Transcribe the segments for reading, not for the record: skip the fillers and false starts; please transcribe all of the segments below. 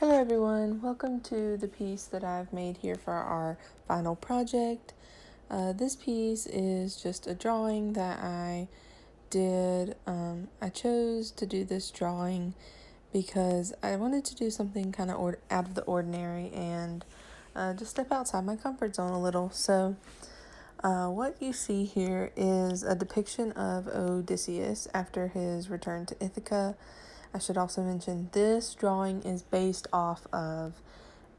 Hello everyone, welcome to the piece that I've made here for our final project. This piece is just a drawing that I did. I chose to do this drawing because I wanted to do something kind of out of the ordinary and just step outside my comfort zone a little. So what you see here is a depiction of Odysseus after his return to Ithaca. I should also mention this drawing is based off of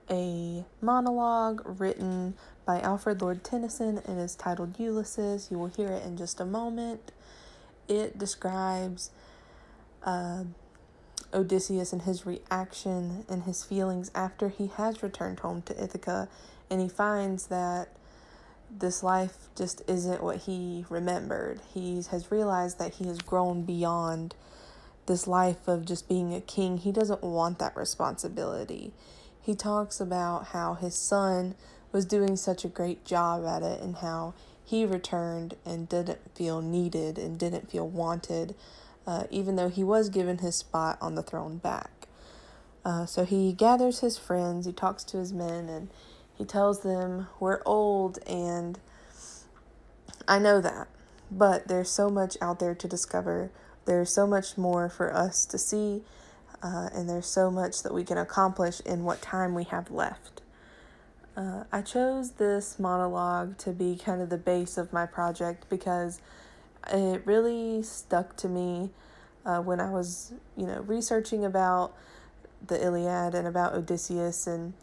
a monologue written by Alfred Lord Tennyson. It is titled Ulysses. You will hear it in just a moment. It describes Odysseus and his reaction and his feelings after he has returned home to Ithaca, and he finds that this life just isn't what he remembered. He has realized that he has grown beyond this life of just being a king. He doesn't want that responsibility. He talks about how his son was doing such a great job at it and how he returned and didn't feel needed and didn't feel wanted, even though he was given his spot on the throne back. So he gathers his friends, he talks to his men, and he tells them, "We're old and I know that, but there's so much out there to discover. There's so much more for us to see, and there's so much that we can accomplish in what time we have left." I chose this monologue to be kind of the base of my project because it really stuck to me when I was, researching about the Iliad and about Odysseus, and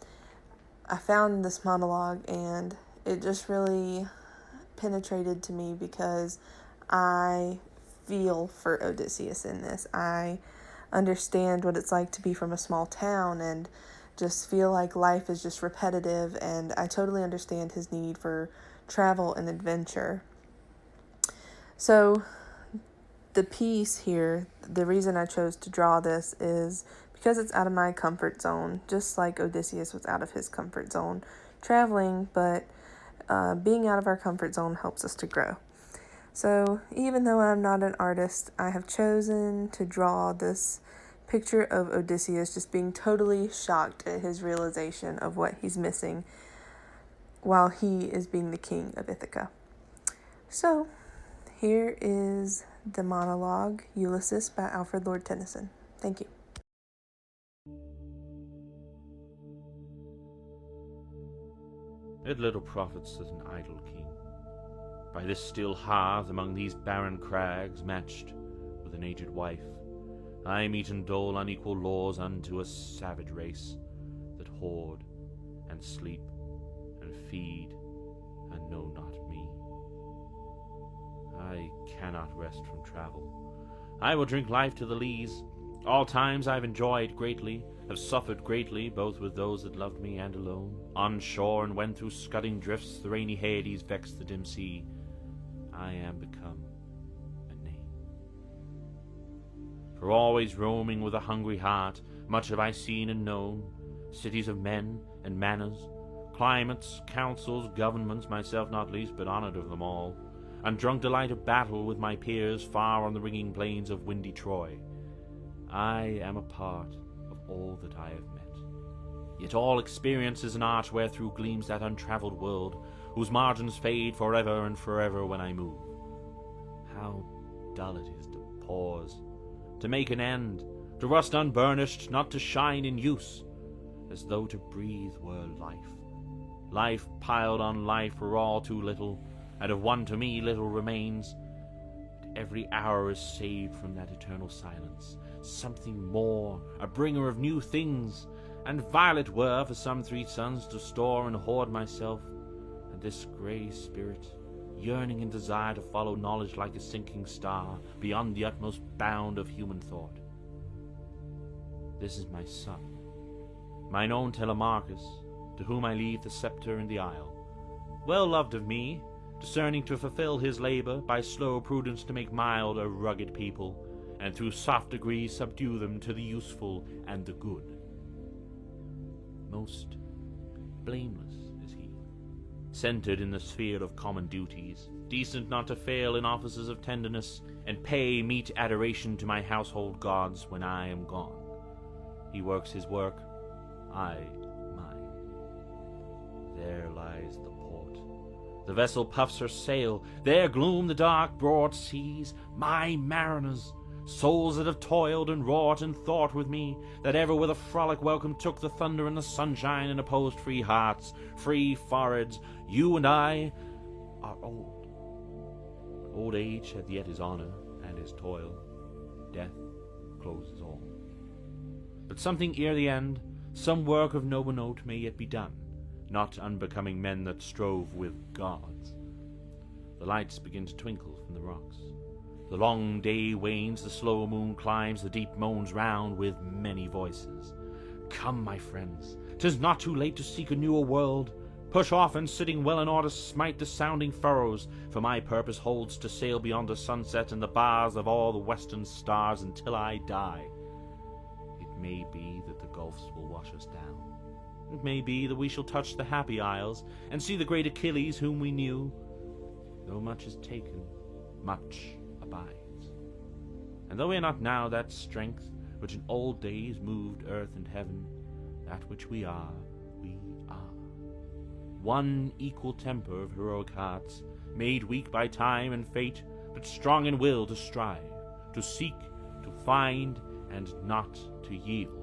I found this monologue and it just really penetrated to me because I feel for Odysseus in this. I understand what it's like to be from a small town and just feel like life is just repetitive, and I totally understand his need for travel and adventure. So the piece here, the reason I chose to draw this is because it's out of my comfort zone, just like Odysseus was out of his comfort zone traveling, but being out of our comfort zone helps us to grow. So even though I'm not an artist, I have chosen to draw this picture of Odysseus just being totally shocked at his realization of what he's missing while he is being the king of Ithaca. So here is the monologue, Ulysses by Alfred Lord Tennyson. Thank you. It little profits that an idle king, by this still hearth among these barren crags, matched with an aged wife, I meet and dole unequal laws unto a savage race that hoard and sleep and feed and know not me. I cannot rest from travel. I will drink life to the lees. All times I've enjoyed greatly, have suffered greatly, both with those that loved me and alone. On shore and when through scudding drifts the rainy Hades vexed the dim sea, I am become a name. For always roaming with a hungry heart, much have I seen and known, cities of men and manners, climates, councils, governments, myself not least, but honoured of them all, and drunk delight of battle with my peers far on the ringing plains of windy Troy. I am a part of all that I have met. Yet all experience is an arch wherethrough gleams that untravelled world, whose margins fade forever and forever when I move. How dull it is to pause, to make an end, to rust unburnished, not to shine in use, as though to breathe were life. Life piled on life for all too little, and of one to me little remains. But every hour is saved from that eternal silence, something more, a bringer of new things, and violet were for some 3 suns to store and hoard myself, and this grey spirit, yearning and desire to follow knowledge like a sinking star, beyond the utmost bound of human thought. This is my son, mine own Telemachus, to whom I leave the sceptre and the isle, well loved of me, discerning to fulfill his labour, by slow prudence to make mild a rugged people, and through soft degrees subdue them to the useful and the good. Most blameless is he, centred in the sphere of common duties, decent not to fail in offices of tenderness, and pay meet adoration to my household gods when I am gone. He works his work, I mine. There lies the port. The vessel puffs her sail. There gloom the dark, broad seas. My mariners, souls that have toiled and wrought and thought with me, that ever with a frolic welcome took the thunder and the sunshine and opposed free hearts, free foreheads. You and I are old. Old age hath yet his honor and his toil. Death closes all. But something ere the end, some work of noble note may yet be done, not unbecoming men that strove with gods. The lights begin to twinkle from the rocks. The long day wanes, the slow moon climbs, the deep moans round with many voices. Come, my friends, 'tis not too late to seek a newer world. Push off, and sitting well in order, smite the sounding furrows, for my purpose holds to sail beyond the sunset and the bars of all the western stars until I die. It may be that the gulfs will wash us down. It may be that we shall touch the happy isles, and see the great Achilles whom we knew. Though much is taken, much abides. And though we are not now that strength which in old days moved earth and heaven, that which we are, we are. One equal temper of heroic hearts, made weak by time and fate, but strong in will to strive, to seek, to find, and not to yield.